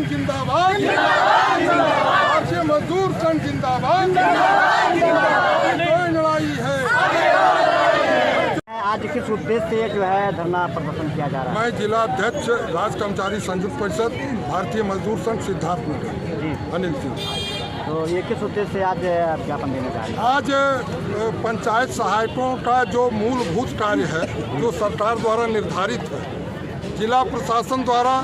संघ जिंदाबाद, भारतीय मजदूर संघ जिंदाबाद। कोई लड़ाई है। आज किस उद्देश्य से जो है धरना प्रदर्शन किया जा रहा है? मैं जिला अध्यक्ष राज्य कर्मचारी संयुक्त परिषद भारतीय मजदूर संघ सिद्धार्थ नगर अनिल सिंह। तो ये किस उद्देश्य से आज ज्ञापन देने जा रहे हैं? आज पंचायत सहायकों का जो मूलभूत कार्य है, जो सरकार द्वारा निर्धारित है, जिला प्रशासन द्वारा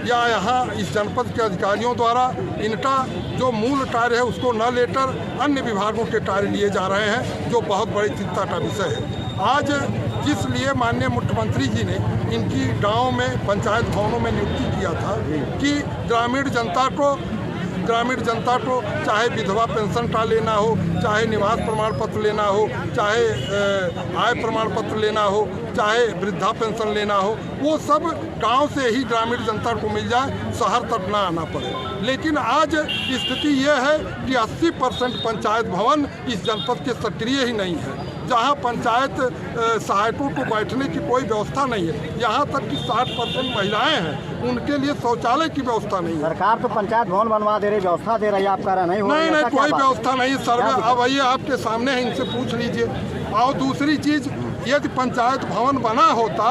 या यहाँ इस जनपद के अधिकारियों द्वारा इनका जो मूल कार्य है उसको न लेकर अन्य विभागों के कार्य लिए जा रहे हैं, जो बहुत बड़ी चिंता का विषय है। आज जिस लिए माननीय मुख्यमंत्री जी ने इनकी गांव में पंचायत भवनों में नियुक्ति किया था कि ग्रामीण जनता को चाहे विधवा पेंशन का लेना हो, चाहे निवास प्रमाण पत्र लेना हो, चाहे आय प्रमाण पत्र लेना हो, चाहे वृद्धा पेंशन लेना हो, वो सब गांव से ही ग्रामीण जनता को मिल जाए, शहर तक ना आना पड़े। लेकिन आज स्थिति ये है कि 80% पंचायत भवन इस जनपद के सक्रिय ही नहीं है, जहां पंचायत सहायकों को बैठने की कोई व्यवस्था नहीं है। यहाँ तक कि 60% महिलाएं हैं, उनके लिए शौचालय की व्यवस्था नहीं है। सरकार तो पंचायत भवन बनवा दे रही, व्यवस्था दे रही है, आप कह रहे नहीं हो? नहीं, कोई व्यवस्था नहीं। सर्वे अब आइए आपके सामने है, इनसे पूछ लीजिए। और दूसरी चीज़, यदि पंचायत भवन बना होता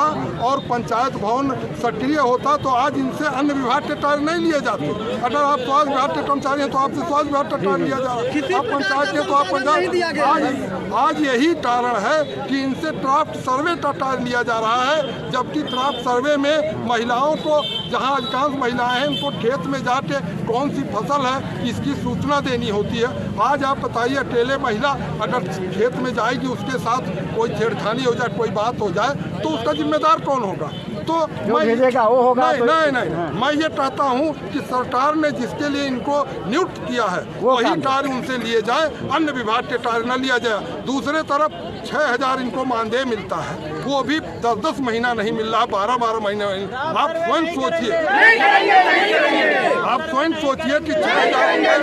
और पंचायत भवन सक्रिय होता तो आज इनसे अन्य विभाग के कार्य नहीं लिए जाते। अगर आप स्वास्थ्य विभाग के कर्मचारी हैं तो आपसे स्वास्थ्य विभाग का कार्य लिया जा रहा है, आप पंचायत के तो आप पंचायत। आज यही कारण है कि इनसे ड्राफ्ट सर्वे का कार्य लिया जा रहा है, जबकि ड्राफ्ट सर्वे में महिलाओं को, जहाँ अधिकांश महिलाएं हैं, उनको खेत में जाके कौन सी फसल है इसकी सूचना देनी होती है। आज आप बताइए, अकेले महिला अगर खेत में जाएगी, उसके साथ कोई छेड़खानी हो जाए, कोई बात हो जाए, तो उसका जिम्मेदार कौन होगा? तो मैं भेजेगा वो होगा। नहीं, मैं ये चाहता हूँ कि सरकार ने जिसके लिए इनको नियुक्त किया है वही कार्य उनसे लिए जाए, अन्य विभाग के कार्य न लिया जाए। दूसरे तरफ 6000 इनको मानदेय मिलता है, वो भी 10-10 महीना नहीं मिल रहा, 12-12 महीने। आप स्वयं सोचिए कि 6000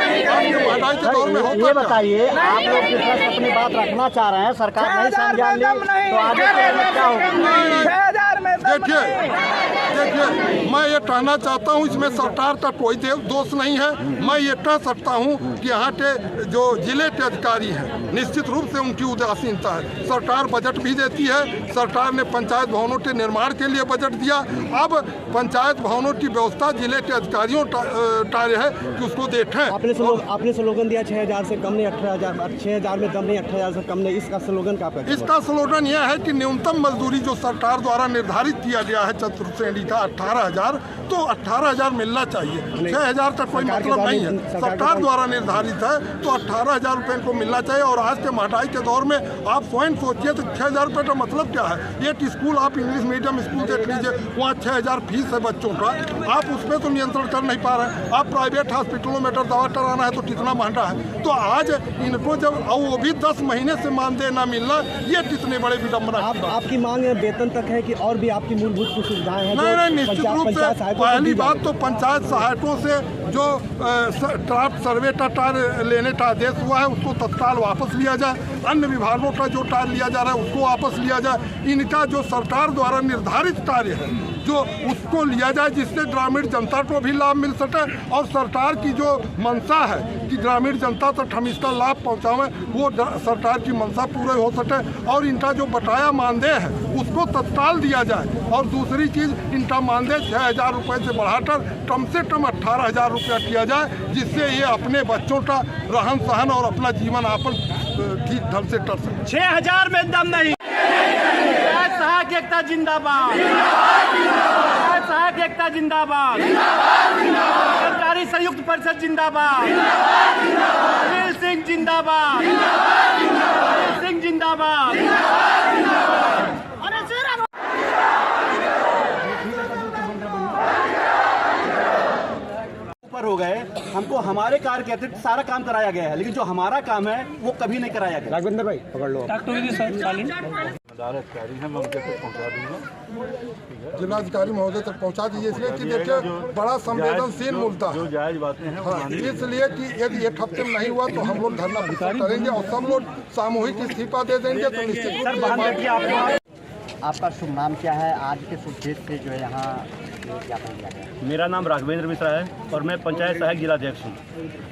महंगाई के दौर में होता। ये बताइए, आप लोग जिस वक्त अपनी बात रखना चाह रहे हैं, सरकार नहीं संज्ञान ली तो आगे क्या होगा? देखिए, मैं ये कहना चाहता हूँ, इसमें सरकार का कोई दोष नहीं है। मैं ये कह सकता हूँ कि यहाँ के जो जिले के अधिकारी हैं, निश्चित रूप से उनकी उदासीनता है। सरकार बजट भी देती है, सरकार ने पंचायत भवनों के निर्माण के लिए बजट दिया। अब पंचायत भवनों की व्यवस्था जिले के अधिकारियों का कार्य है कि उसको देखें। आपने स्लोगन दिया 6000 से कम नहीं, 18,000, 6000 में दम नहीं, 18,000 से कम नहीं, इसका स्लोगन क्या है? इसका स्लोगन यह है कि न्यूनतम मजदूरी जो सरकार द्वारा निर्धारित किया गया है चतुर्थ श्रेणी का 18,000, तो 18,000 मिलना चाहिए। 6,000 का कोई मतलब नहीं है, सरकार द्वारा निर्धारित है, तो 18,000 रुपये को मिलना चाहिए। और आज के महंगाई के दौर में आप स्वयं सोचिए तो 6,000 रुपये का मतलब क्या है? एक स्कूल, आप इंग्लिश मीडियम स्कूल देख लीजिए, वहाँ 6,000 फीस है बच्चों का, आप उस पर तो नियंत्रण कर नहीं पा रहे। आप प्राइवेट हॉस्पिटलों में अगर दवा कराना है तो कितना महंगा है। तो आज इनको जब वो भी 10 महीने से मानदेय न मिलना, ये कितने बड़े विडम्बना। आपकी मांग वेतन तक है कि और भी आपकी मूलभूत सुविधाएं हैं? नहीं, निश्चित रूप से पहली बात तो पंचायत सहायकों से जो ड्राफ्ट सर्वे का कार्य लेने का आदेश हुआ है उसको तत्काल वापस लिया जाए। अन्य विभागों का जो कार्य लिया जा रहा है उसको वापस लिया जाए। इनका जो सरकार द्वारा निर्धारित कार्य है जो उसको लिया जाए, जिससे ग्रामीण जनता को भी लाभ मिल सके। और सरकार की जो मंशा है कि ग्रामीण जनता तक हम इसका लाभ पहुँचाएं, वो सरकार की मंशा पूरी हो सके। और इनका जो बकाया मानदेय है उसको तत्काल दिया जाए। और दूसरी चीज़, इनका मानदेय 6,000 रुपये से बढ़ाकर कम से कम 18,000 रुपया किया जाए, जिससे ये अपने बच्चों का रहन सहन और अपना जीवन यापन ठीक ढंग से कर सके। 6,000 में दम नहीं। सहायक एकता जिंदाबाद, सहायक एकता जिंदाबाद, कर्मचारी संयुक्त परिषद जिंदाबाद, अनिल सिंह जिंदाबाद, अनिल सिंह जिंदाबाद। हो गए, हमको हमारे कार्य के अतिरिक्त सारा काम कराया गया है, लेकिन जो हमारा काम है वो कभी नहीं कराया गया। राघवेंद्र भाई पकड़ लो। जिलाधिकारी महोदय तक पहुंचा दीजिए, इसलिए कि देखिए बड़ा संवेदनशील मुद्दा है। जायज बातें हैं, हाँ, इसलिए कि यदि 1 हफ्ते में नहीं हुआ तो हम लोग धरना प्रदर्शन करेंगे और सब लोग सामूहिक इस्तीफा दे देंगे। तो निश्चित रूप से आपका शुभ नाम क्या है? आज किस उद्देश्य से जो है यहाँ लिए ज्ञापन दिया गया? मेरा नाम राघवेंद्र मिश्रा है और मैं पंचायत सहायक जिलाध्यक्ष हूँ।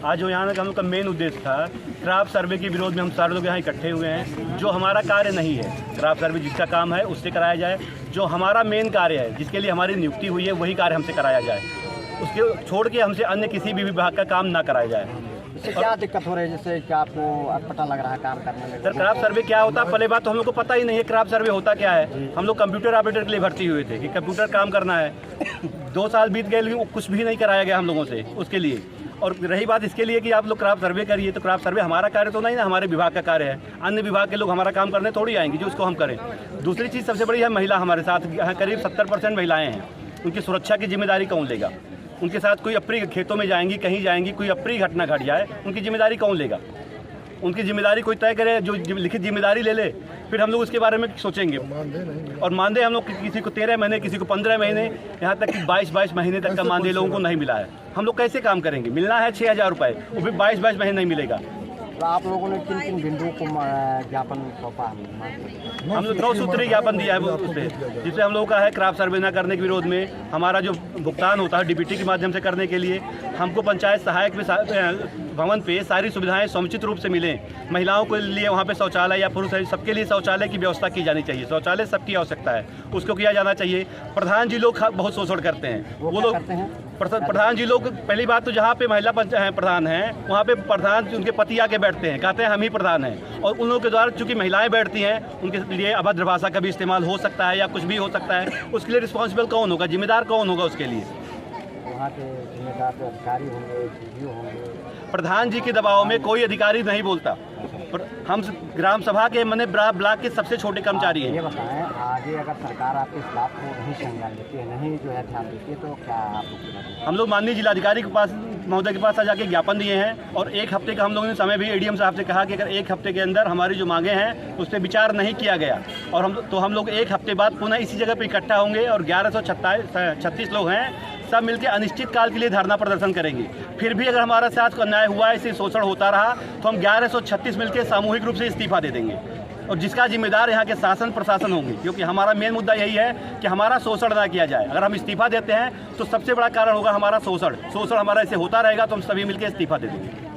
आज जो यहाँ का हम लोग का मेन उद्देश्य था, क्राफ्ट सर्वे के विरोध में हम सारे लोग यहाँ इकट्ठे हुए हैं। जो हमारा कार्य नहीं है, क्राफ्ट सर्वे जिसका काम है उससे कराया जाए। जो हमारा मेन कार्य है, जिसके लिए हमारी नियुक्ति हुई है, वही कार्य हमसे कराया जाए। उसके छोड़ के हमसे अन्य किसी भी विभाग का काम ना कराया जाए। इससे क्या दिक्कत हो रही है, जिससे कि आपको अटपटा लग रहा है काम करने में? सर, क्राफ्ट सर्वे क्या होता है, पहले बात तो हम लोग को पता ही नहीं है क्राफ्ट सर्वे होता क्या है। हम लोग कंप्यूटर ऑपरेटर के लिए भर्ती हुए थे कि कंप्यूटर काम करना है। 2 साल बीत गए लेकिन कुछ भी नहीं कराया गया हम लोगों से उसके लिए। और रही बात इसके लिए कि आप लोग क्राफ्ट सर्वे करिए, तो क्राफ्ट सर्वे हमारा कार्य तो नहीं ना, हमारे विभाग का कार्य है। अन्य विभाग के लोग हमारा काम करने थोड़ी आएंगे जो उसको हम करें। दूसरी चीज़ सबसे बड़ी है, महिला हमारे साथ यहाँ करीब 70% महिलाएँ हैं। उनकी सुरक्षा की जिम्मेदारी कौन लेगा? उनके साथ कोई अप्रिय खेतों में जाएंगी, कहीं जाएंगी, कोई अप्रिय घटना घट जाए, उनकी जिम्मेदारी कौन लेगा? उनकी जिम्मेदारी कोई तय करे, जो लिखित जिम्मेदारी ले ले, फिर हम लोग उसके बारे में सोचेंगे। और मानदेय हम लोग किसी को 13 महीने, किसी को 15 महीने, यहाँ तक कि 22 महीने तक का मानदेय लोगों को नहीं मिला है। हम लोग कैसे काम करेंगे? मिलना है 6000 रुपये, वो भी 22 महीने नहीं मिलेगा। तो आप लोगों ने किन किन बिंदुओं को ज्ञापन सौंपा? हम लोग 9 सूत्री ज्ञापन दिया है उस पर, जिससे हम लोगों का है क्राफ्ट सर्वे न करने के विरोध में हमारा जो भुगतान होता है डीबीटी के माध्यम से करने के लिए, हमको पंचायत सहायक में भवन पे सारी सुविधाएं समुचित रूप से मिलें। महिलाओं के लिए वहाँ पे शौचालय या पुरुष सबके लिए शौचालय की व्यवस्था की जानी चाहिए। शौचालय सबकी आवश्यकता है, उसको किया जाना चाहिए। प्रधान जी लोग बहुत शोषण करते हैं। वो लोग प्रधान जी लोग, पहली बात तो जहाँ पे महिला प्रधान हैं वहाँ पे प्रधान उनके पति आके बैठते हैं, कहते हैं हम ही प्रधान हैं। और उन लोगों के द्वारा चूंकि महिलाएं बैठती हैं, उनके लिए अभद्र भाषा का भी इस्तेमाल हो सकता है या कुछ भी हो सकता है। उसके लिए रिस्पॉन्सिबल कौन होगा? जिम्मेदार कौन होगा उसके लिए? वहाँ के जिम्मेदार अधिकारी होंगे, डीडीओ होंगे। प्रधान जी के दबाव में कोई अधिकारी नहीं बोलता। हम ग्राम सभा के मैंने ब्लॉक के सबसे छोटे कर्मचारी हैं। ये बताएं, आगे अगर सरकार आपके इस बात को नहीं संज्ञान लेती है, नहीं जो है ध्यान देती है, तो क्या आप लोग? हम लोग माननीय जिलाधिकारी के पास महोदय के पास जाके ज्ञापन दिए हैं और 1 हफ्ते का हम लोगों ने समय भी एडीएम साहब से कहा कि अगर 1 हफ्ते के अंदर हमारी जो मांगे हैं उस पर विचार नहीं किया गया और हम लोग 1 हफ्ते बाद पुनः इसी जगह पर इकट्ठा होंगे और 1136 लोग हैं, सब मिलकर अनिश्चित काल के लिए धरना प्रदर्शन करेंगे। फिर भी अगर हमारा साथ अन्याय हुआ, इसे शोषण होता रहा, तो हम 1136 मिलकर सामूहिक रूप से इस्तीफा दे देंगे और जिसका जिम्मेदार यहाँ के शासन प्रशासन होंगे। क्योंकि हमारा मेन मुद्दा यही है कि हमारा शोषण ना किया जाए। अगर हम इस्तीफा देते हैं तो सबसे बड़ा कारण होगा हमारा शोषण हमारा ऐसे होता रहेगा तो हम सभी मिलकर इस्तीफा दे देंगे।